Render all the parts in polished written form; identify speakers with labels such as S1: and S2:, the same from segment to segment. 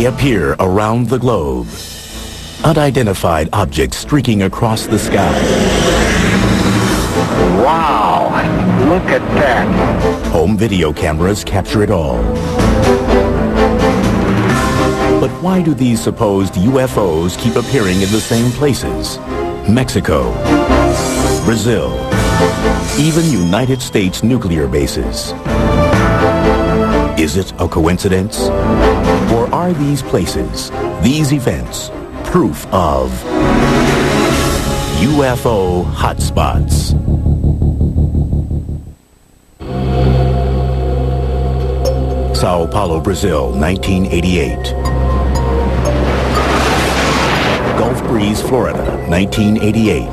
S1: They appear around the globe. Unidentified objects streaking across the sky.
S2: Wow, look at that.
S1: Home video cameras capture it all. But why do these supposed UFOs keep appearing in the same places? Mexico, Brazil, even United States nuclear bases. Is it a coincidence? Or are these places, these events, proof of UFO hotspots? Sao Paulo, Brazil, 1988. Gulf Breeze, Florida, 1988.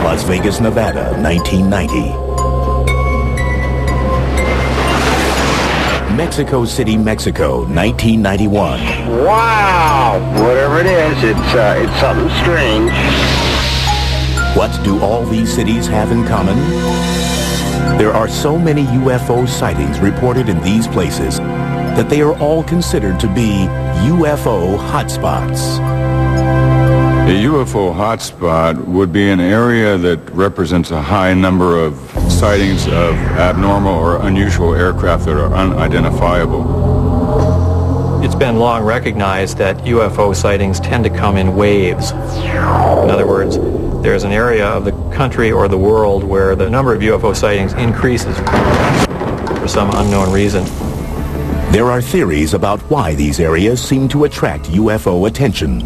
S1: Las Vegas, Nevada, 1990. Mexico City, Mexico, 1991.
S2: Wow, whatever it is, it's something strange.
S1: What do all these cities have in common? There are so many UFO sightings reported in these places that they are all considered to be UFO hotspots.
S3: A UFO hotspot would be an area that represents a high number of sightings of abnormal or unusual aircraft that are unidentifiable.
S4: It's been long recognized that UFO sightings tend to come in waves. In other words, there's an area of the country or the world where the number of UFO sightings increases for some unknown reason.
S1: There are theories about why these areas seem to attract UFO attention.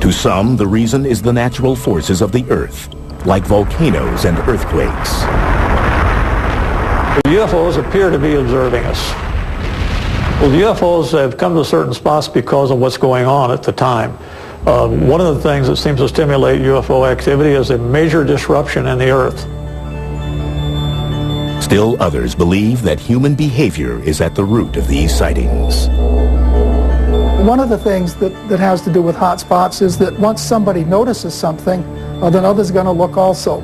S1: To some, the reason is the natural forces of the Earth, like volcanoes and earthquakes.
S5: The UFOs appear to be observing us. Well, the UFOs have come to certain spots because of what's going on at the time. One of the things that seems to stimulate UFO activity is a major disruption in the Earth.
S1: Still others believe that human behavior is at the root of these sightings.
S6: One of the things that has to do with hotspots is that once somebody notices something, then others are going to look also.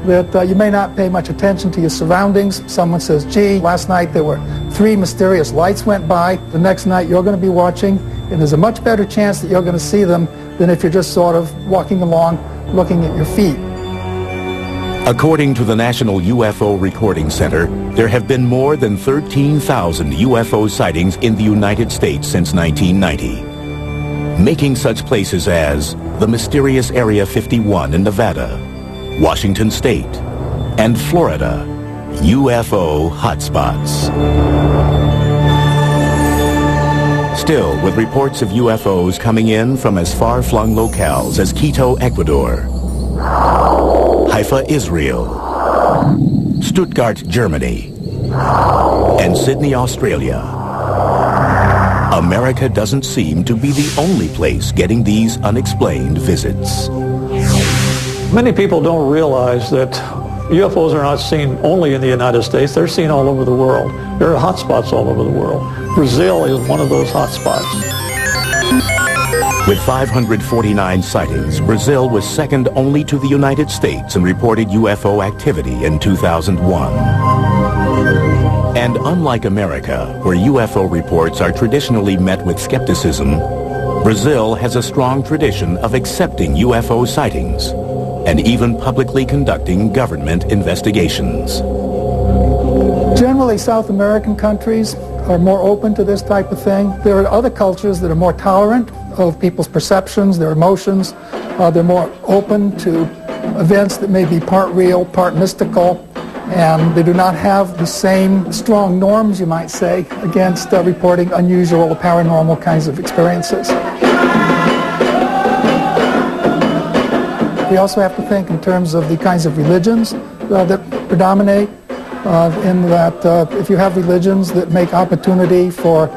S6: That you may not pay much attention to your surroundings. Someone says, gee, last night there were 3 mysterious lights went by. The next night you're going to be watching, and there's a much better chance that you're going to see them than if you're just sort of walking along looking at your feet.
S1: According to the National UFO Recording Center, there have been more than 13,000 UFO sightings in the United States since 1990, making such places as the mysterious Area 51 in Nevada, Washington State, and Florida UFO hotspots. Still, with reports of UFOs coming in from as far-flung locales as Quito, Ecuador, Haifa, Israel, Stuttgart, Germany, and Sydney, Australia, America doesn't seem to be the only place getting these unexplained visits.
S5: Many people don't realize that UFOs are not seen only in the United States, they're seen all over the world. There are hotspots all over the world. Brazil is one of those hotspots.
S1: With 549 sightings, Brazil was second only to the United States in reported UFO activity in 2001. And unlike America, where UFO reports are traditionally met with skepticism, Brazil has a strong tradition of accepting UFO sightings and even publicly conducting government investigations.
S6: Generally, South American countries are more open to this type of thing. There are other cultures that are more tolerant of people's perceptions, their emotions. They're more open to events that may be part real, part mystical, and they do not have the same strong norms, you might say, against reporting unusual or paranormal kinds of experiences. We also have to think in terms of the kinds of religions that predominate, in that if you have religions that make opportunity for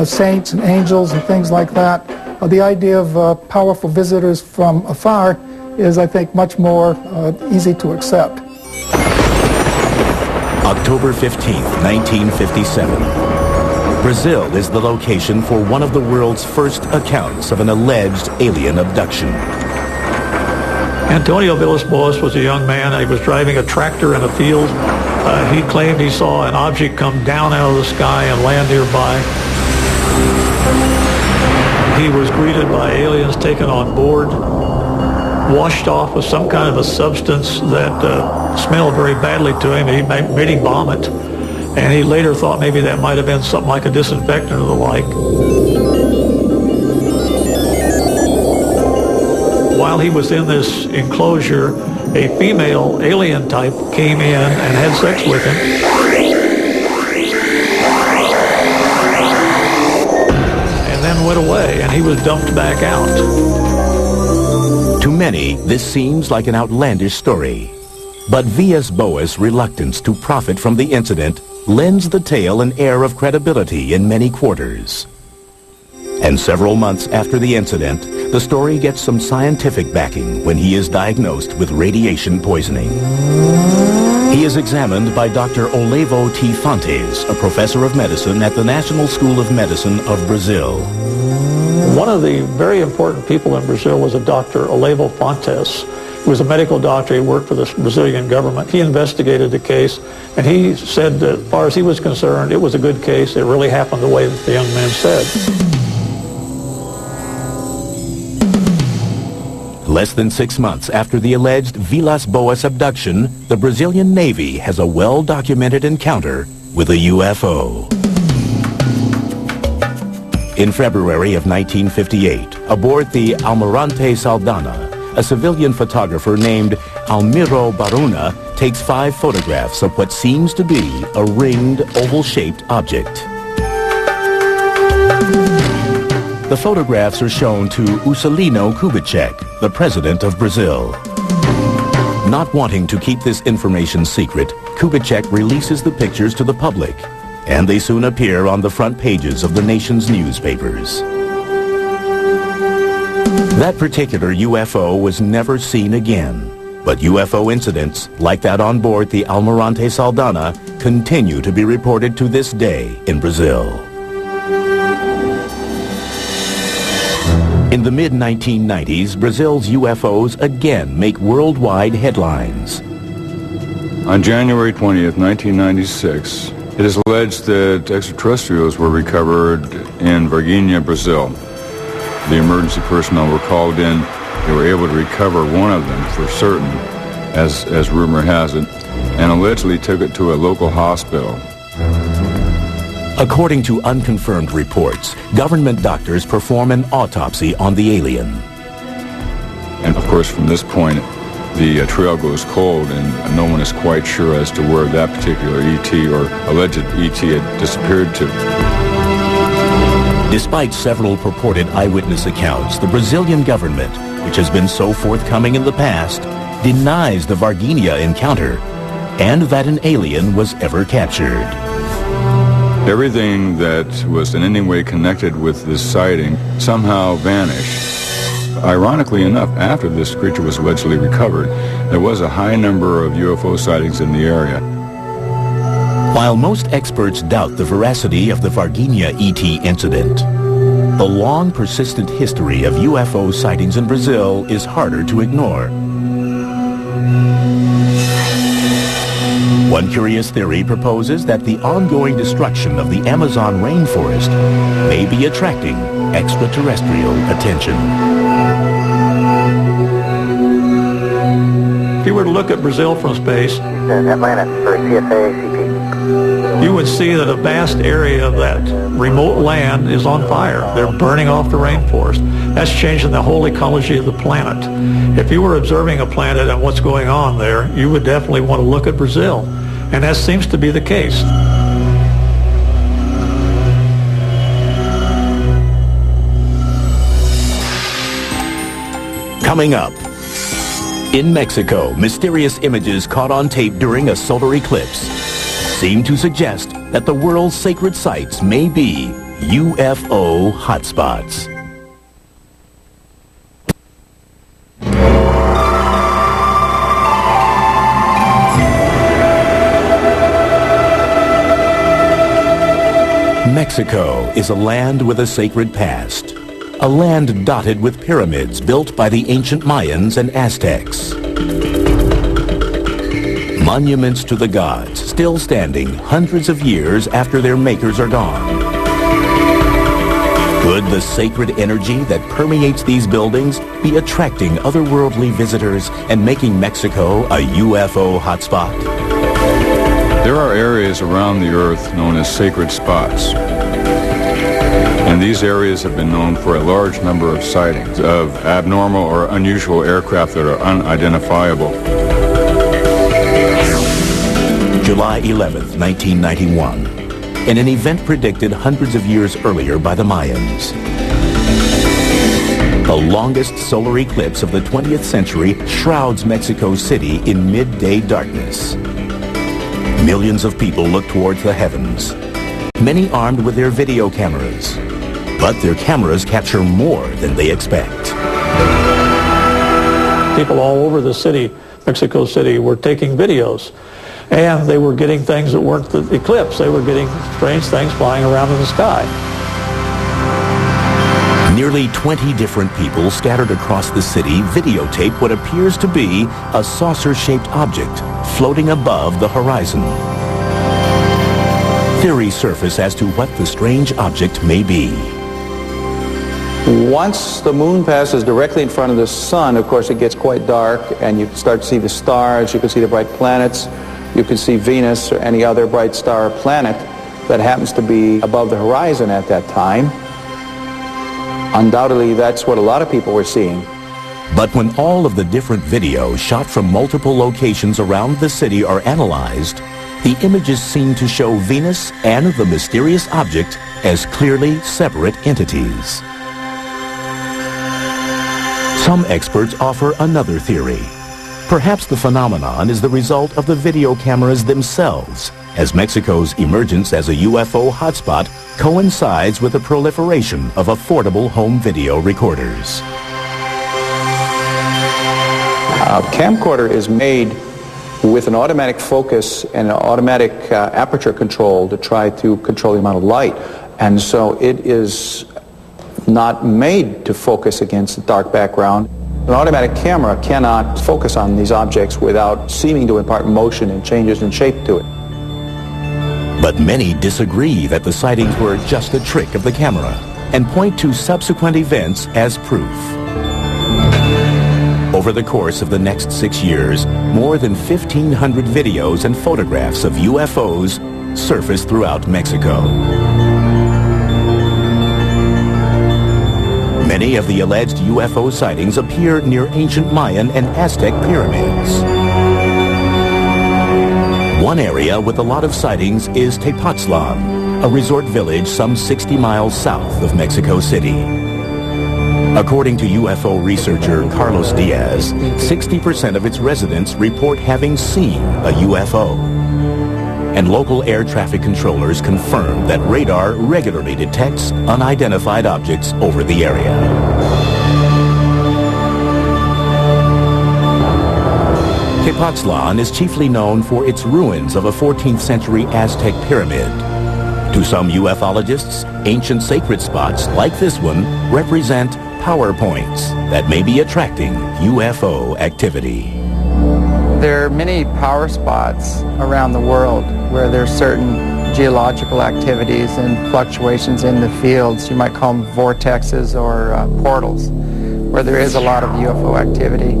S6: saints and angels and things like that, the idea of powerful visitors from afar is, I think, much more easy to accept.
S1: October 15th, 1957. Brazil is the location for one of the world's first accounts of an alleged alien abduction.
S5: Antonio Villas-Boas was a young man. He was driving a tractor in a field. He claimed he saw an object come down out of the sky and land nearby. He was greeted by aliens taken on board, washed off with some kind of a substance that smelled very badly to him. He made him vomit, and he later thought maybe that might have been something like a disinfectant or the like. While he was in this enclosure, a female alien type came in and had sex with him. And then went away, and he was dumped back out.
S1: To many, this seems like an outlandish story. But V.S. Boas' reluctance to profit from the incident lends the tale an air of credibility in many quarters. And several months after the incident, the story gets some scientific backing when he is diagnosed with radiation poisoning. He is examined by Dr. Olevo T. Fontes, a professor of medicine at the National School of Medicine of Brazil.
S5: One of the very important people in Brazil was a Dr. Olevo Fontes. He was a medical doctor. He worked for the Brazilian government. He investigated the case, and he said that as far as he was concerned, it was a good case. It really happened the way that the young man said.
S1: Less than 6 months after the alleged Vilas Boas abduction, the Brazilian Navy has a well-documented encounter with a UFO. In February of 1958, aboard the Almirante Saldanha, a civilian photographer named Almiro Baruna takes 5 photographs of what seems to be a ringed, oval-shaped object. The photographs are shown to Juscelino Kubitschek, the president of Brazil. Not wanting to keep this information secret, Kubitschek releases the pictures to the public, and they soon appear on the front pages of the nation's newspapers. That particular UFO was never seen again, but UFO incidents like that on board the Almirante Saldanha continue to be reported to this day in Brazil. In the mid-1990s, Brazil's UFOs again make worldwide headlines.
S3: On January 20th, 1996, it is alleged that extraterrestrials were recovered in Varginha, Brazil. The emergency personnel were called in. They were able to recover one of them for certain, as rumor has it, and allegedly took it to a local hospital.
S1: According to unconfirmed reports, government doctors perform an autopsy on the alien.
S3: And of course, from this point, the trail goes cold, and no one is quite sure as to where that particular ET or alleged ET had disappeared to.
S1: Despite several purported eyewitness accounts, the Brazilian government, which has been so forthcoming in the past, denies the Varginha encounter and that an alien was ever captured.
S3: Everything that was in any way connected with this sighting somehow vanished. Ironically enough, after this creature was allegedly recovered, there was a high number of UFO sightings in the area.
S1: While most experts doubt the veracity of the Varginha ET incident, the long persistent history of UFO sightings in Brazil is harder to ignore. One curious theory proposes that the ongoing destruction of the Amazon rainforest may be attracting extraterrestrial attention.
S5: If you were to look at Brazil from space,
S2: Atlanta for CFA-CP.
S5: you would see that a vast area of that remote land is on fire. They're burning off the rainforest. That's changing the whole ecology of the planet. If you were observing a planet and what's going on there, you would definitely want to look at Brazil. And that seems to be the case.
S1: Coming up, in Mexico, mysterious images caught on tape during a solar eclipse seem to suggest that the world's sacred sites may be UFO hotspots. Mexico is a land with a sacred past, a land dotted with pyramids built by the ancient Mayans and Aztecs. Monuments to the gods still standing hundreds of years after their makers are gone. Could the sacred energy that permeates these buildings be attracting otherworldly visitors and making Mexico a UFO hotspot?
S3: There are areas around the Earth known as sacred spots. And these areas have been known for a large number of sightings of abnormal or unusual aircraft that are unidentifiable.
S1: July 11th, 1991, in an event predicted hundreds of years earlier by the Mayans. The longest solar eclipse of the 20th century shrouds Mexico City in midday darkness. Millions of people look towards the heavens, many armed with their video cameras. But their cameras capture more than they expect.
S5: People all over the city, Mexico City, were taking videos. And they were getting things that weren't the eclipse. They were getting strange things flying around in the sky.
S1: Nearly 20 different people scattered across the city videotape what appears to be a saucer-shaped object floating above the horizon. Theories surface as to what the strange object may be.
S7: Once the moon passes directly in front of the sun, of course, it gets quite dark, and you start to see the stars, you can see the bright planets, you can see Venus or any other bright star or planet that happens to be above the horizon at that time. Undoubtedly, that's what a lot of people were seeing.
S1: But when all of the different videos shot from multiple locations around the city are analyzed, the images seem to show Venus and the mysterious object as clearly separate entities. Some experts offer another theory. Perhaps the phenomenon is the result of the video cameras themselves, as Mexico's emergence as a UFO hotspot coincides with the proliferation of affordable home video recorders.
S7: A camcorder is made with an automatic focus and an automatic aperture control to try to control the amount of light. And so it is not made to focus against a dark background. An automatic camera cannot focus on these objects without seeming to impart motion and changes in shape to it.
S1: But many disagree that the sightings were just a trick of the camera and point to subsequent events as proof. Over the course of the next 6 years, more than 1,500 videos and photographs of UFOs surfaced throughout Mexico. Many of the alleged UFO sightings appear near ancient Mayan and Aztec pyramids. One area with a lot of sightings is Tepoztlan, a resort village some 60 miles south of Mexico City. According to UFO researcher Carlos Diaz, 60% of its residents report having seen a UFO. And local air traffic controllers confirm that radar regularly detects unidentified objects over the area. Tepoztlan is chiefly known for its ruins of a 14th century Aztec pyramid. To some ufologists, ancient sacred spots like this one represent power points that may be attracting UFO activity.
S8: There are many power spots around the world where there's certain geological activities and fluctuations in the fields. You might call them vortexes or portals, where there is a lot of UFO activity.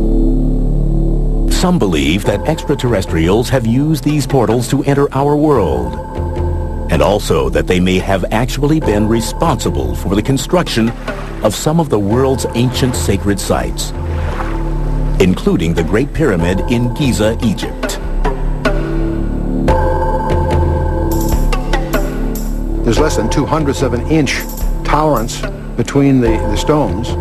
S1: Some believe that extraterrestrials have used these portals to enter our world, and also that they may have actually been responsible for the construction of some of the world's ancient sacred sites, including the Great Pyramid in Giza, Egypt.
S9: There's less than 2/100ths of an inch tolerance between the stones.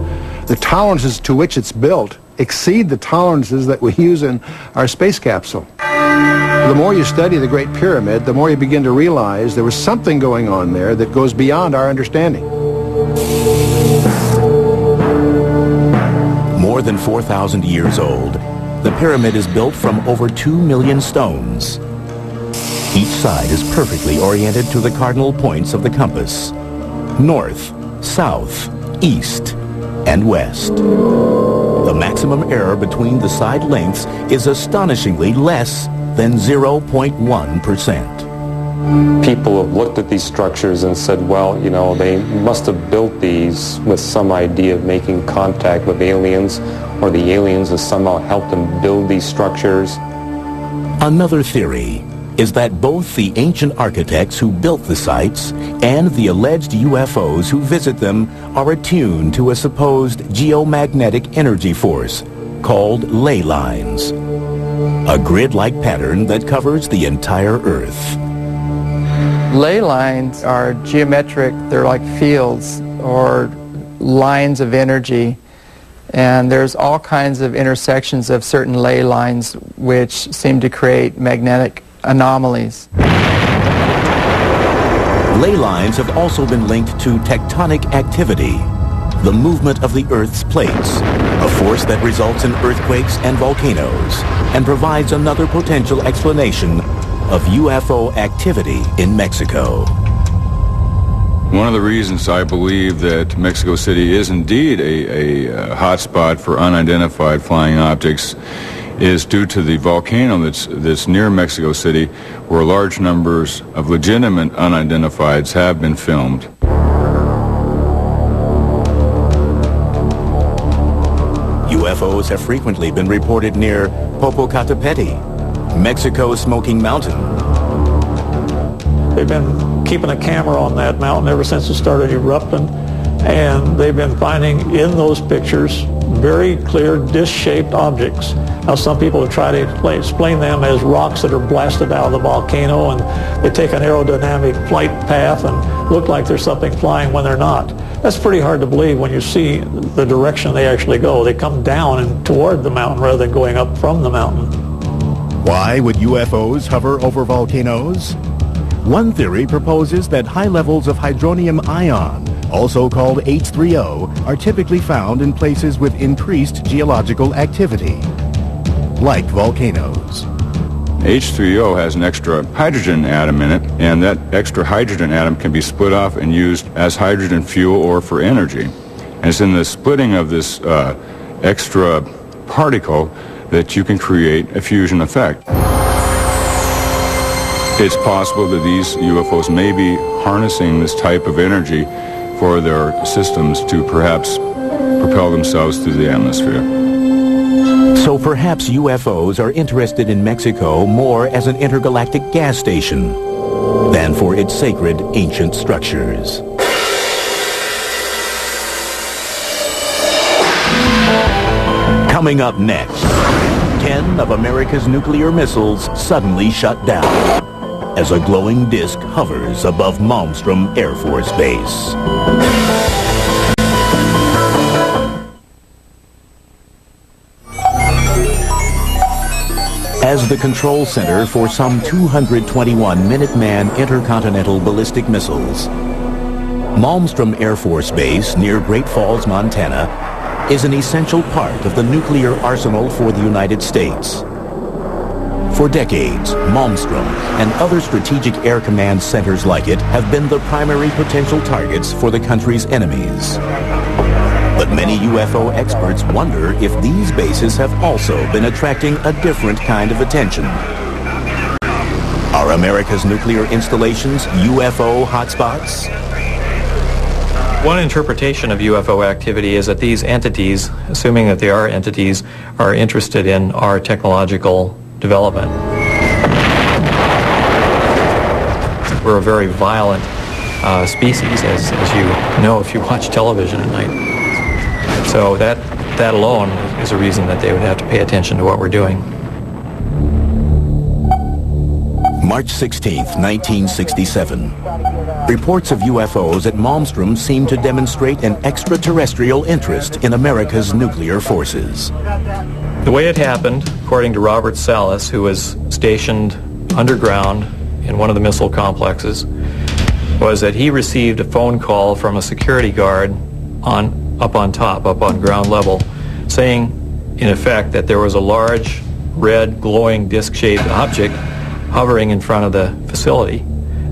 S9: The tolerances to which it's built exceed the tolerances that we use in our space capsule. The more you study the Great Pyramid, the more you begin to realize there was something going on there that goes beyond our understanding.
S1: More than 4,000 years old, the pyramid is built from over 2 million stones. Each side is perfectly oriented to the cardinal points of the compass: north, south, east, and west. The maximum error between the side lengths is astonishingly less than 0.1%.
S10: People have looked at these structures and said, well, you know, they must have built these with some idea of making contact with aliens, or the aliens have somehow helped them build these structures.
S1: Another theory is that both the ancient architects who built the sites and the alleged UFOs who visit them are attuned to a supposed geomagnetic energy force called ley lines, a grid-like pattern that covers the entire Earth.
S8: Ley lines are geometric, they're like fields or lines of energy, and there's all kinds of intersections of certain ley lines which seem to create magnetic anomalies.
S1: Ley lines have also been linked to tectonic activity, the movement of the Earth's plates, a force that results in earthquakes and volcanoes, and provides another potential explanation of UFO activity in Mexico.
S3: One of the reasons I believe that Mexico City is indeed a hotspot for unidentified flying objects is due to the volcano that's near Mexico City, where large numbers of legitimate unidentifieds have been filmed.
S1: UFOs have frequently been reported near Popocatépetl, Mexico's Smoking Mountain.
S5: They've been keeping a camera on that mountain ever since it started erupting, and they've been finding in those pictures very clear disc-shaped objects. Now, some people have tried to explain them as rocks that are blasted out of the volcano, and they take an aerodynamic flight path and look like there's something flying when they're not. That's pretty hard to believe when you see the direction they actually go. They come down and toward the mountain rather than going up from the mountain.
S1: Why would UFOs hover over volcanoes? One theory proposes that high levels of hydronium ion, also called H3O, are typically found in places with increased geological activity, like volcanoes.
S3: H3O has an extra hydrogen atom in it, and that extra hydrogen atom can be split off and used as hydrogen fuel or for energy. And it's in the splitting of this extra particle that you can create a fusion effect. It's possible that these UFOs may be harnessing this type of energy for their systems to perhaps propel themselves through the atmosphere.
S1: So perhaps UFOs are interested in Mexico more as an intergalactic gas station than for its sacred ancient structures. Coming up next, 10 of America's nuclear missiles suddenly shut down as a glowing disk hovers above Malmstrom Air Force Base. As the control center for some 221 Minuteman intercontinental ballistic missiles, Malmstrom Air Force Base near Great Falls, Montana, is an essential part of the nuclear arsenal for the United States. For decades, Malmstrom and other strategic air command centers like it have been the primary potential targets for the country's enemies. But many UFO experts wonder if these bases have also been attracting a different kind of attention. Are America's nuclear installations UFO hotspots?
S4: One interpretation of UFO activity is that these entities, assuming that they are entities, are interested in our technological development. We're a very violent species, as you know if you watch television at night. So that alone is a reason that they would have to pay attention to what we're doing.
S1: March 16th, 1967. Reports of UFOs at Malmstrom seem to demonstrate an extraterrestrial interest in America's nuclear forces.
S4: The way it happened, according to Robert Salas, who was stationed underground in one of the missile complexes, was that he received a phone call from a security guard up on ground level, saying, in effect, that there was a large, red, glowing, disc-shaped object hovering in front of the facility.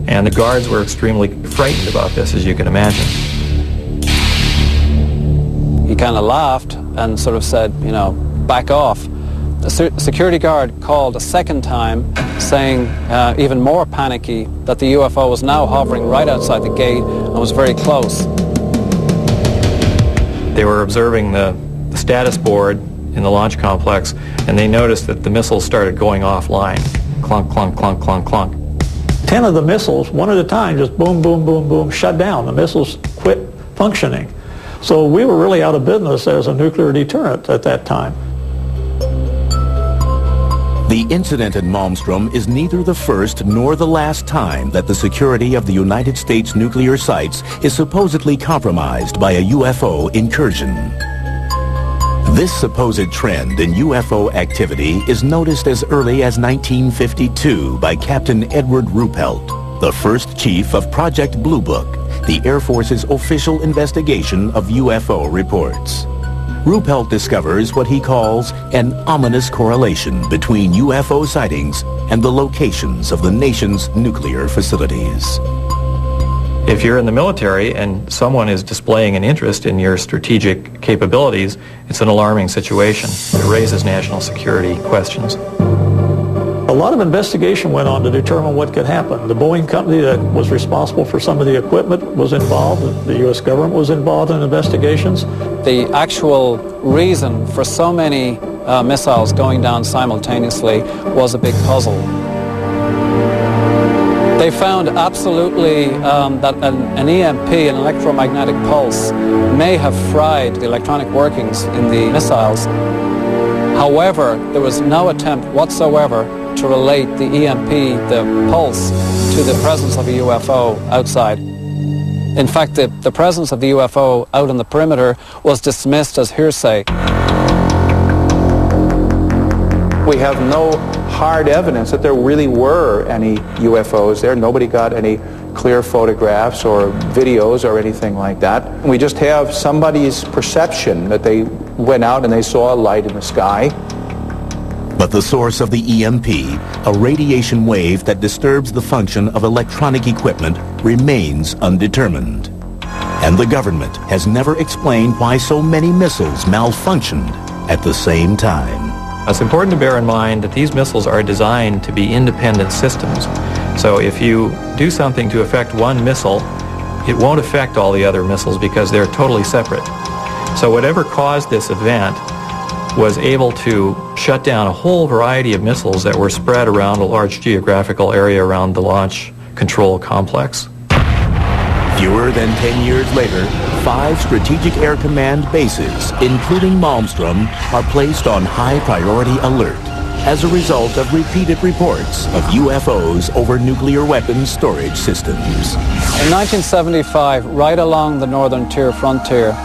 S4: And the guards were extremely frightened about this, as you can imagine.
S11: He kind of laughed and sort of said, you know, back off. a security guard called a second time, saying, even more panicky, that the UFO was now hovering right outside the gate and was very close.
S4: They were observing the status board in the launch complex, and they noticed that the missiles started going offline. Clunk, clunk, clunk, clunk, clunk.
S5: 10 of the missiles, one at a time, just boom, boom, boom, boom, shut down. The missiles quit functioning. So we were really out of business as a nuclear deterrent at that time.
S1: The incident at Malmstrom is neither the first nor the last time that the security of the United States nuclear sites is supposedly compromised by a UFO incursion. This supposed trend in UFO activity is noticed as early as 1952 by Captain Edward Ruppelt, the first chief of Project Blue Book, the Air Force's official investigation of UFO reports. Ruppelt discovers what he calls an ominous correlation between UFO sightings and the locations of the nation's nuclear facilities.
S4: If you're in the military and someone is displaying an interest in your strategic capabilities, it's an alarming situation. It raises national security questions.
S5: A lot of investigation went on to determine what could happen. The Boeing company that was responsible for some of the equipment was involved. The U.S. government was involved in investigations.
S11: The actual reason for so many missiles going down simultaneously was a big puzzle. They found absolutely that an EMP, an electromagnetic pulse, may have fried the electronic workings in the missiles. However, there was no attempt whatsoever to relate the EMP, the pulse, to the presence of a UFO outside. In fact, the presence of the UFO out on the perimeter was dismissed as hearsay.
S7: We have no hard evidence that there really were any UFOs there. Nobody got any clear photographs or videos or anything like that. We just have somebody's perception that they went out and they saw a light in the sky.
S1: But the source of the EMP, a radiation wave that disturbs the function of electronic equipment, remains undetermined. And the government has never explained why so many missiles malfunctioned at the same time.
S4: It's important to bear in mind that these missiles are designed to be independent systems. So if you do something to affect one missile, it won't affect all the other missiles because they're totally separate. So whatever caused this event was able to shut down a whole variety of missiles that were spread around a large geographical area around the launch control complex.
S1: Fewer than 10 years later, 5 Strategic Air Command bases, including Malmstrom, are placed on high priority alert as a result of repeated reports of UFOs over nuclear weapons storage systems.
S11: In 1975, right along the northern tier frontier,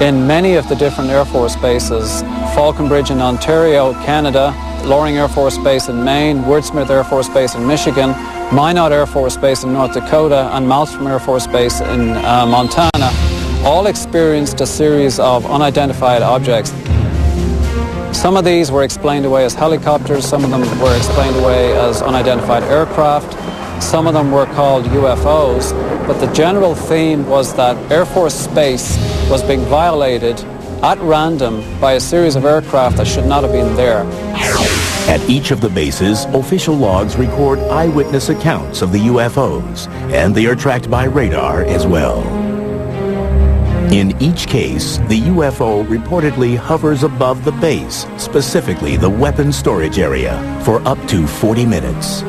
S11: in many of the different Air Force bases, Falconbridge in Ontario, Canada, Loring Air Force Base in Maine, Woodsmith Air Force Base in Michigan, Minot Air Force Base in North Dakota, and Malmstrom Air Force Base in Montana, all experienced a series of unidentified objects. Some of these were explained away as helicopters, some of them were explained away as unidentified aircraft, some of them were called UFOs, but the general theme was that Air Force space was being violated at random by a series of aircraft that should not have been there.
S1: At each of the bases, official logs record eyewitness accounts of the UFOs, and they are tracked by radar as well. In each case, the UFO reportedly hovers above the base, specifically the weapons storage area, for up to 40 minutes.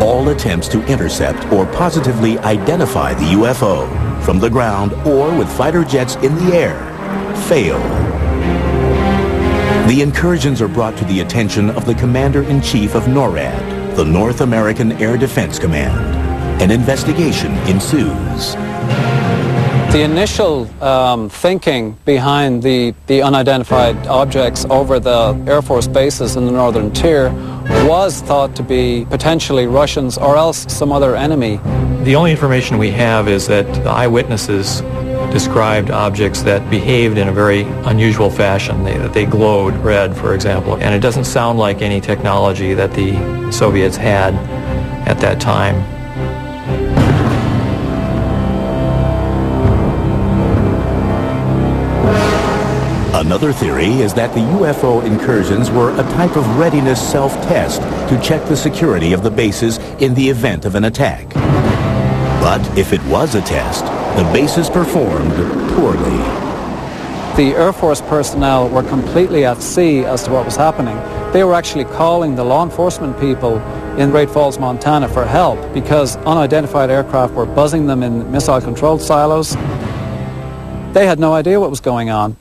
S1: All attempts to intercept or positively identify the UFO from the ground or with fighter jets in the air fail. The incursions are brought to the attention of the Commander-in-Chief of NORAD, the North American Air Defense Command. An investigation ensues.
S11: The initial thinking behind the unidentified objects over the Air Force bases in the northern tier was thought to be potentially Russians or else some other enemy.
S4: The only information we have is that the eyewitnesses described objects that behaved in a very unusual fashion. They glowed red, for example, and it doesn't sound like any technology that the Soviets had at that time.
S1: Another theory is that the UFO incursions were a type of readiness self-test to check the security of the bases in the event of an attack. But if it was a test, the bases performed poorly.
S11: The Air Force personnel were completely at sea as to what was happening. They were actually calling the law enforcement people in Great Falls, Montana for help because unidentified aircraft were buzzing them in missile-controlled silos. They had no idea what was going on.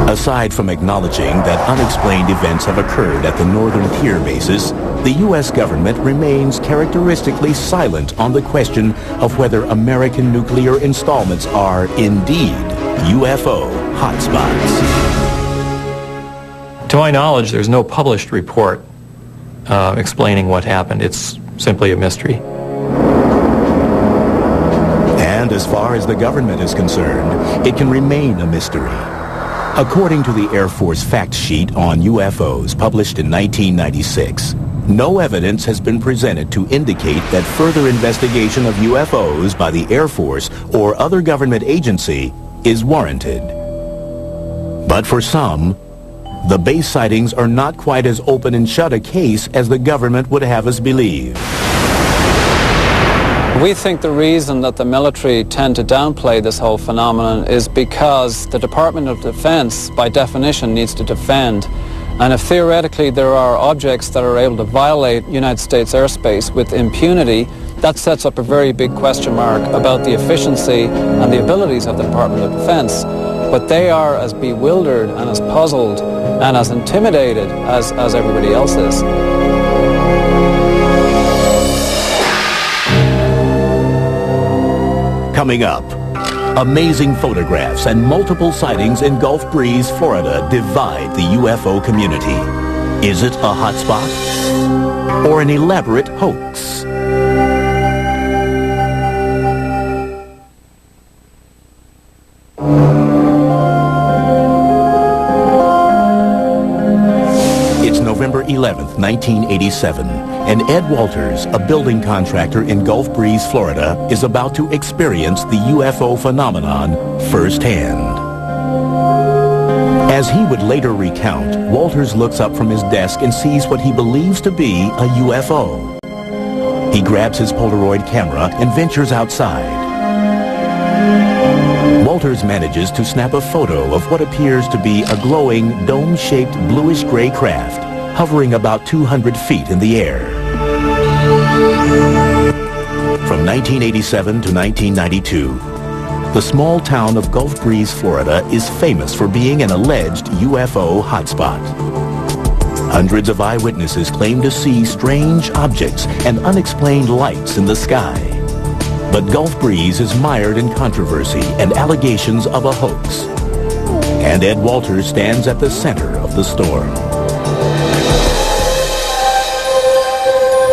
S1: Aside from acknowledging that unexplained events have occurred at the northern tier bases, the U.S. government remains characteristically silent on the question of whether American nuclear installments are indeed UFO hotspots.
S4: To my knowledge, there's no published report explaining what happened. It's simply a mystery.
S1: And as far as the government is concerned, it can remain a mystery. According to the Air Force fact sheet on UFOs published in 1996, no evidence has been presented to indicate that further investigation of UFOs by the Air Force or other government agency is warranted. But for some, the base sightings are not quite as open and shut a case as the government would have us believe.
S11: We think the reason that the military tend to downplay this whole phenomenon is because the Department of Defense, by definition, needs to defend. And if theoretically there are objects that are able to violate United States airspace with impunity, that sets up a very big question mark about the efficiency and the abilities of the Department of Defense. But they are as bewildered and as puzzled and as intimidated as everybody else is.
S1: Coming up, amazing photographs and multiple sightings in Gulf Breeze, Florida divide the UFO community. Is it a hotspot or an elaborate hoax? It's November 11th, 1987, and Ed Walters, a building contractor in Gulf Breeze, Florida, is about to experience the UFO phenomenon firsthand. As he would later recount, Walters looks up from his desk and sees what he believes to be a UFO. He grabs his Polaroid camera and ventures outside. Walters manages to snap a photo of what appears to be a glowing, dome-shaped bluish-gray craft hovering about 200 feet in the air. From 1987 to 1992, the small town of Gulf Breeze, Florida is famous for being an alleged UFO hotspot. Hundreds of eyewitnesses claim to see strange objects and unexplained lights in the sky. But Gulf Breeze is mired in controversy and allegations of a hoax. And Ed Walters stands at the center of the storm.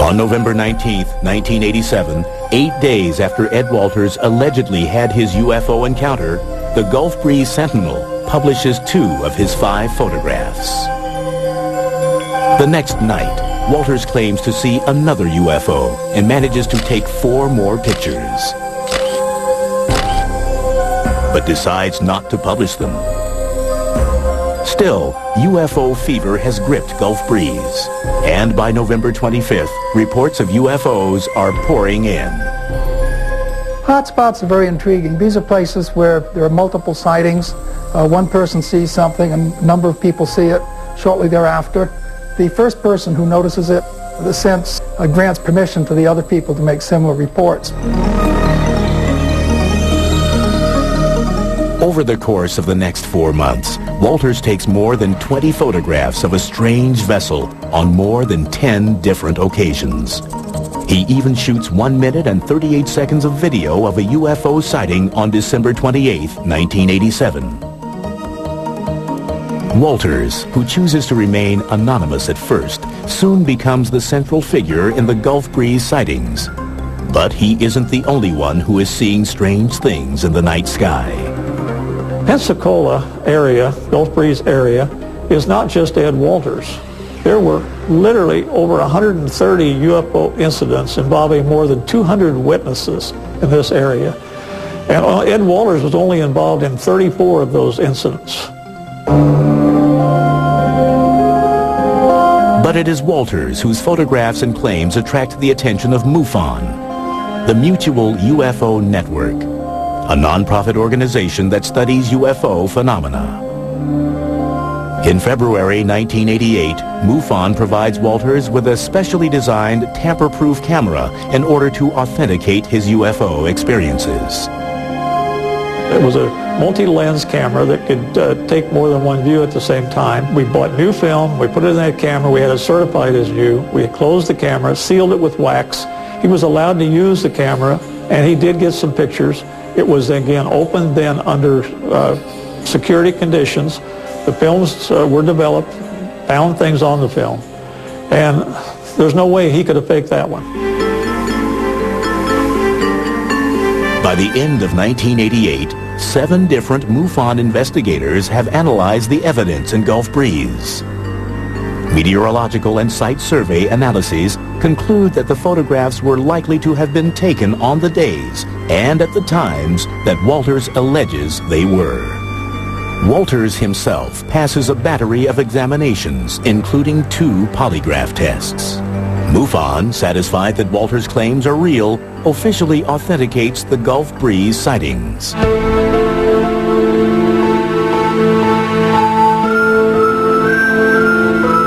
S1: On November 19th, 1987, 8 days after Ed Walters allegedly had his UFO encounter, the Gulf Breeze Sentinel publishes 2 of his 5 photographs. The next night, Walters claims to see another UFO and manages to take 4 more pictures, but decides not to publish them. Still, UFO fever has gripped Gulf Breeze, and by November 25th, reports of UFOs are pouring in.
S6: Hotspots are very intriguing. These are places where there are multiple sightings. One person sees something, and a number of people see it shortly thereafter. The first person who notices it, the sense grants permission to the other people to make similar reports.
S1: Over the course of the next 4 months, Walters takes more than 20 photographs of a strange vessel on more than 10 different occasions. He even shoots 1 minute and 38 seconds of video of a UFO sighting on December 28, 1987. Walters, who chooses to remain anonymous at first, soon becomes the central figure in the Gulf Breeze sightings. But he isn't the only one who is seeing strange things in the night sky.
S5: Pensacola area, Gulf Breeze area, is not just Ed Walters. There were literally over 130 UFO incidents involving more than 200 witnesses in this area. And Ed Walters was only involved in 34 of those incidents.
S1: But it is Walters whose photographs and claims attract the attention of MUFON, the Mutual UFO Network, a non-profit organization that studies UFO phenomena. In February 1988, MUFON provides Walters with a specially designed tamper-proof camera in order to authenticate his UFO experiences.
S5: It was a multi-lens camera that could take more than one view at the same time. We bought new film, we put it in that camera, we had it certified as new. We had closed the camera, sealed it with wax. He was allowed to use the camera, and he did get some pictures. It was, again, opened then under security conditions. The films were developed, found things on the film, and there's no way he could have faked that one.
S1: By the end of 1988, 7 different MUFON investigators have analyzed the evidence in Gulf Breeze. Meteorological and site survey analyses conclude that the photographs were likely to have been taken on the days and at the times that Walters alleges they were. Walters himself passes a battery of examinations, including 2 polygraph tests. MUFON, satisfied that Walters' claims are real, officially authenticates the Gulf Breeze sightings.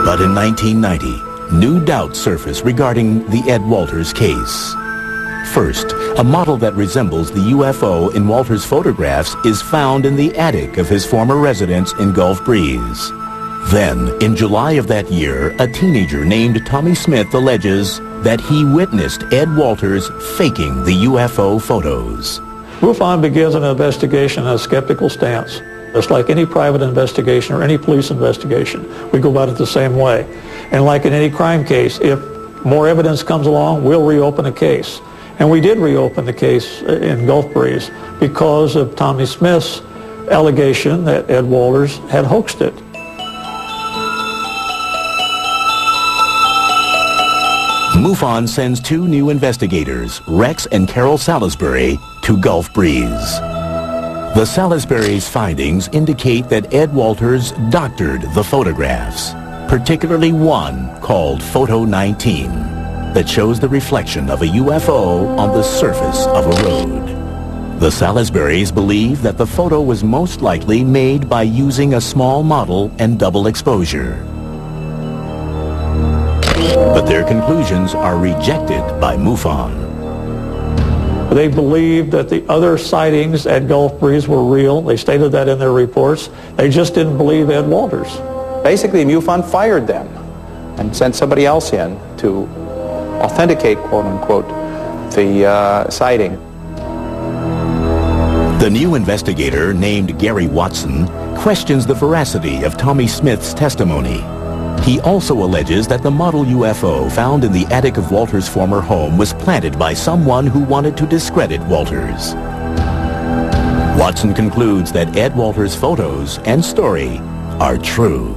S1: But in 1990, new doubts surface regarding the Ed Walters case. First, a model that resembles the UFO in Walters' photographs is found in the attic of his former residence in Gulf Breeze. Then, in July of that year, a teenager named Tommy Smith alleges that he witnessed Ed Walters faking the UFO photos.
S5: MUFON begins an investigation in a skeptical stance. It's like any private investigation or any police investigation. We go about it the same way. And like in any crime case, if more evidence comes along, we'll reopen a case. And we did reopen the case in Gulf Breeze because of Tommy Smith's allegation that Ed Walters had hoaxed it.
S1: MUFON sends 2 new investigators, Rex and Carol Salisbury, to Gulf Breeze. The Salisbury's findings indicate that Ed Walters doctored the photographs, particularly one called Photo 19, that shows the reflection of a UFO on the surface of a road. The Salisburys believe that the photo was most likely made by using a small model and double exposure. But their conclusions are rejected by MUFON.
S5: They believed that the other sightings at Gulf Breeze were real. They stated that in their reports. They just didn't believe Ed Walters.
S7: Basically, MUFON fired them and sent somebody else in to authenticate, quote-unquote, the sighting.
S1: The new investigator, named Gary Watson, questions the veracity of Tommy Smith's testimony. He also alleges that the model UFO found in the attic of Walters' former home was planted by someone who wanted to discredit Walters. Watson concludes that Ed Walters' photos and story are true.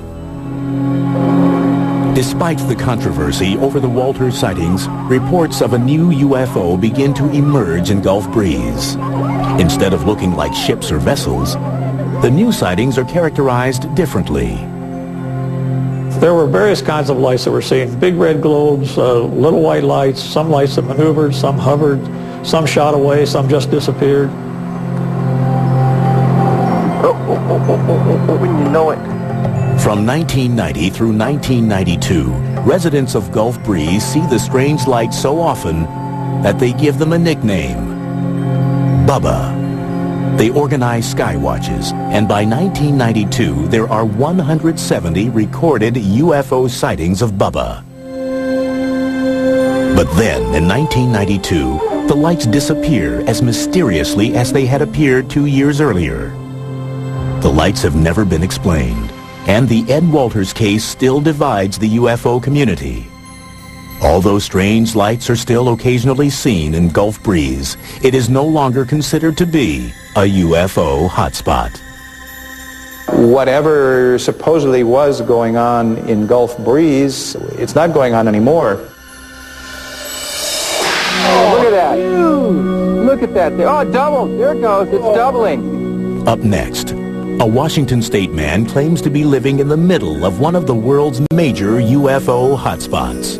S1: Despite the controversy over the Walters sightings, reports of a new UFO begin to emerge in Gulf Breeze. Instead of looking like ships or vessels, the new sightings are characterized differently.
S5: There were various kinds of lights that were seen. Big red globes, little white lights, some lights that maneuvered, some hovered, some shot away, some just disappeared.
S2: When you know it.
S1: From 1990 through 1992, residents of Gulf Breeze see the strange lights so often that they give them a nickname, Bubba. They organize sky watches, and by 1992, there are 170 recorded UFO sightings of Bubba. But then, in 1992, the lights disappear as mysteriously as they had appeared 2 years earlier. The lights have never been explained, and the Ed Walters case still divides the UFO community. Although strange lights are still occasionally seen in Gulf Breeze, it is no longer considered to be a UFO hotspot.
S7: Whatever supposedly was going on in Gulf Breeze, it's not going on anymore.
S2: Oh, look at that. Look at
S8: at that thing. Oh, it doubled. There it goes. It's doubling.
S1: Up next, a Washington State man claims to be living in the middle of one of the world's major UFO hotspots.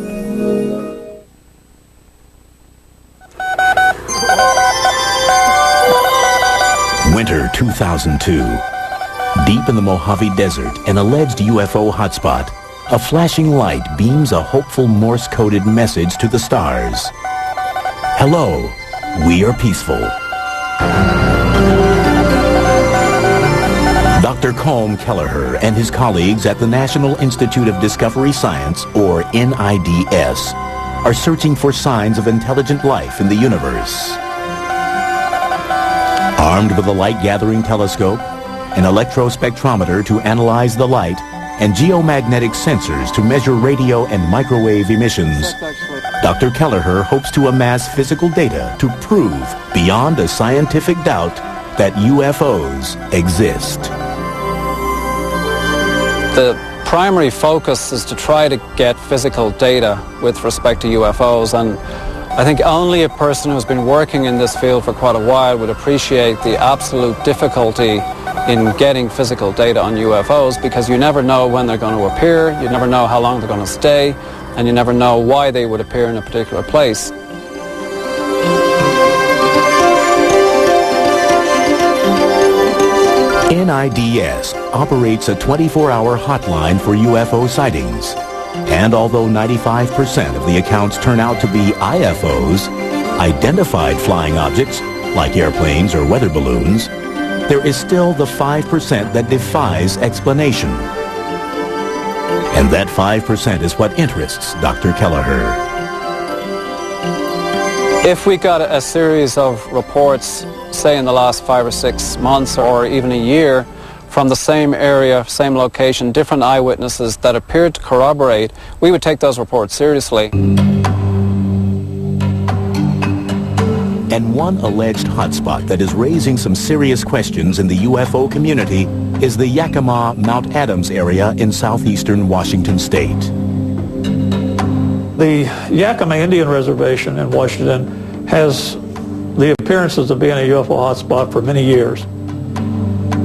S1: Winter 2002. Deep in the Mojave Desert, an alleged UFO hotspot, a flashing light beams a hopeful Morse-coded message to the stars. Hello, we are peaceful. Dr. Colm Kelleher and his colleagues at the National Institute of Discovery Science, or NIDS, are searching for signs of intelligent life in the universe. Armed with a light-gathering telescope, an electrospectrometer to analyze the light, and geomagnetic sensors to measure radio and microwave emissions, Dr. Kelleher hopes to amass physical data to prove, beyond a scientific doubt, that UFOs exist.
S11: The primary focus is to try to get physical data with respect to UFOs, and I think only a person who's been working in this field for quite a while would appreciate the absolute difficulty in getting physical data on UFOs, because you never know when they're going to appear, you never know how long they're going to stay, and you never know why they would appear in a particular place.
S1: NIDS operates a 24-hour hotline for UFO sightings. And although 95% of the accounts turn out to be IFOs, identified flying objects, like airplanes or weather balloons, there is still the 5% that defies explanation. And that 5% is what interests Dr. Kelleher.
S11: If we got a series of reports, say in the last 5 or 6 months or even a year, from the same area, same location, different eyewitnesses that appeared to corroborate, we would take those reports seriously.
S1: And one alleged hotspot that is raising some serious questions in the UFO community is the Yakima Mount Adams area in southeastern Washington state.
S5: The Yakima Indian Reservation in Washington has the appearances of being a UFO hotspot for many years.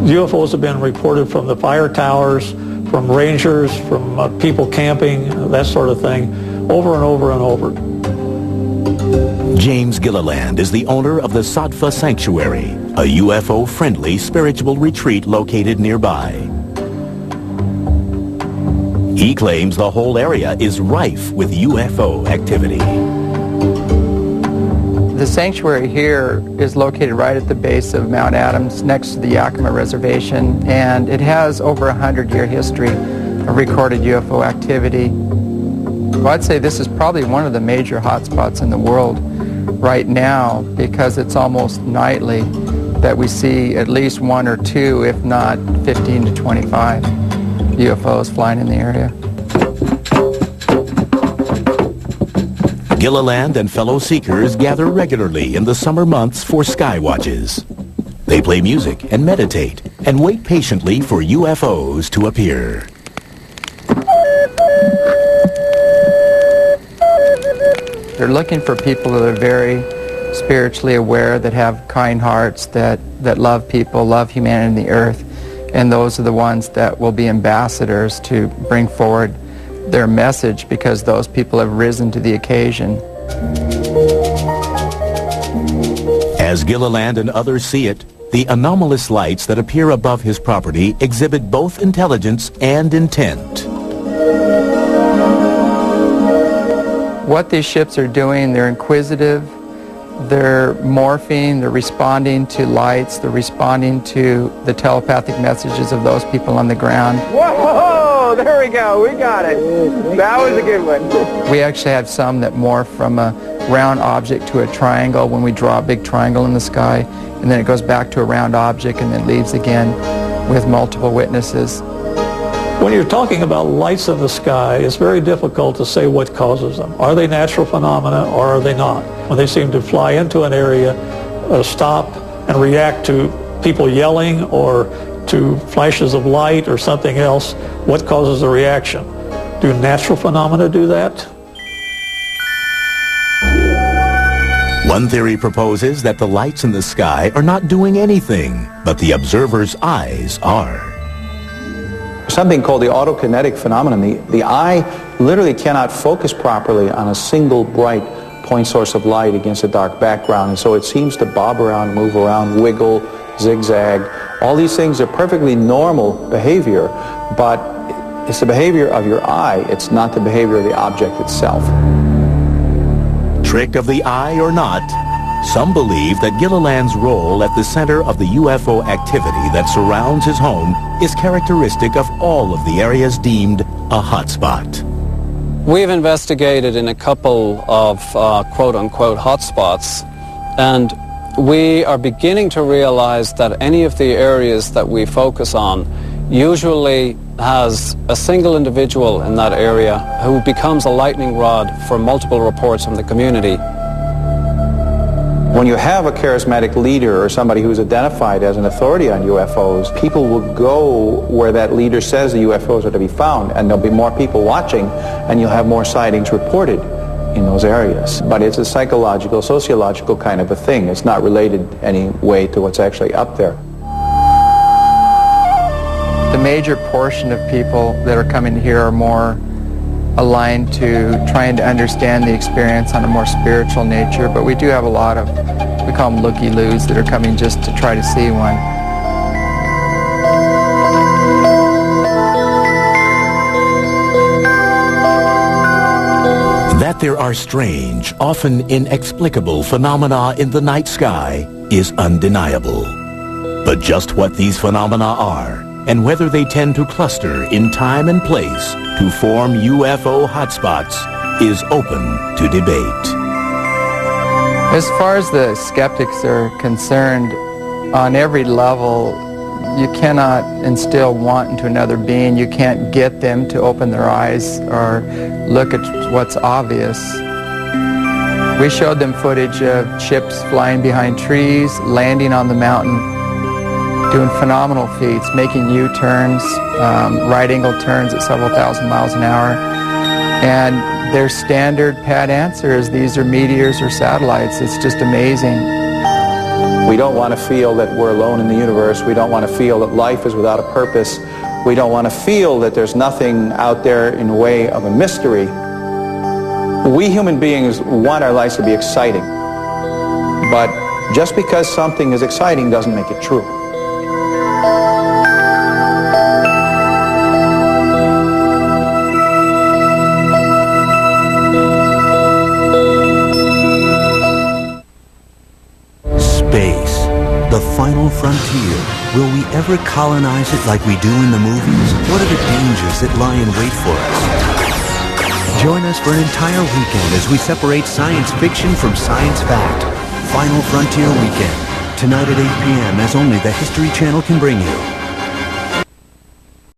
S5: UFOs have been reported from the fire towers, from rangers, from people camping, that sort of thing, over and over and over.
S1: James Gilliland is the owner of the Sattva Sanctuary, a UFO-friendly spiritual retreat located nearby. He claims the whole area is rife with UFO activity.
S8: The sanctuary here is located right at the base of Mount Adams, next to the Yakima Reservation, and it has over 100-year history of recorded UFO activity. Well, I'd say this is probably one of the major hotspots in the world right now, because it's almost nightly that we see at least 1 or 2, if not 15 to 25 UFOs flying in the area.
S1: Gilliland and fellow seekers gather regularly in the summer months for sky watches. They play music and meditate and wait patiently for UFOs to appear.
S8: They're looking for people that are very spiritually aware, that have kind hearts, that love people, love humanity and the earth, and those are the ones that will be ambassadors to bring forward their message, because those people have risen to the occasion.
S1: As Gilliland and others see it, the anomalous lights that appear above his property exhibit both intelligence and intent.
S8: What these ships are doing, they're inquisitive, they're morphing, they're responding to lights, they're responding to the telepathic messages of those people on the ground.
S2: Whoa! There we go. We got it. That was a good one.
S8: We actually have some that morph from a round object to a triangle when we draw a big triangle in the sky, and then it goes back to a round object and then leaves again with multiple witnesses.
S5: When you're talking about lights in the sky, it's very difficult to say what causes them. Are they natural phenomena or are they not? When they seem to fly into an area, stop and react to people yelling or to flashes of light or something else, what causes the reaction? Do natural phenomena do that?
S1: One theory proposes that the lights in the sky are not doing anything, but the observer's eyes are.
S7: Something called the autokinetic phenomenon. The eye literally cannot focus properly on a single bright point source of light against a dark background, and so it seems to bob around, move around, wiggle, zigzag. All these things are perfectly normal behavior, but it's the behavior of your eye. It's not the behavior of the object itself.
S1: Trick of the eye or not, some believe that Gilliland's role at the center of the UFO activity that surrounds his home is characteristic of all of the areas deemed a hotspot.
S11: We've investigated in a couple of quote-unquote hotspots, and we are beginning to realize that any of the areas that we focus on usually has a single individual in that area who becomes a lightning rod for multiple reports from the community.
S7: When you have a charismatic leader or somebody who's identified as an authority on UFOs, people will go where that leader says the UFOs are to be found, and there'll be more people watching, and you'll have more sightings reported in those areas. But it's a psychological, sociological kind of a thing. It's not related any way to what's actually up there.
S8: The major portion of people that are coming here are more aligned to trying to understand the experience on a more spiritual nature, but we do have a lot of, we call them looky-loos, that are coming just to try to see one.
S1: That there are strange, often inexplicable phenomena in the night sky is undeniable. But just what these phenomena are, and whether they tend to cluster in time and place to form UFO hotspots, is open to debate.
S8: As far as the skeptics are concerned, on every level, you cannot instill want into another being. You can't get them to open their eyes or look at what's obvious. We showed them footage of ships flying behind trees, landing on the mountain, doing phenomenal feats, making U-turns, right-angle turns at several thousand miles an hour. And their standard pat answer is these are meteors or satellites. It's just amazing.
S7: We don't want to feel that we're alone in the universe. We don't want to feel that life is without a purpose. We don't want to feel that there's nothing out there in the way of a mystery. We human beings want our lives to be exciting. But just because something is exciting doesn't make it true.
S12: The final frontier. Will we ever colonize it like we do in the movies? What are the dangers that lie in wait for us? Join us for an entire weekend as we separate science fiction from science fact. Final Frontier Weekend. Tonight at 8 p.m. as only the History Channel can bring you.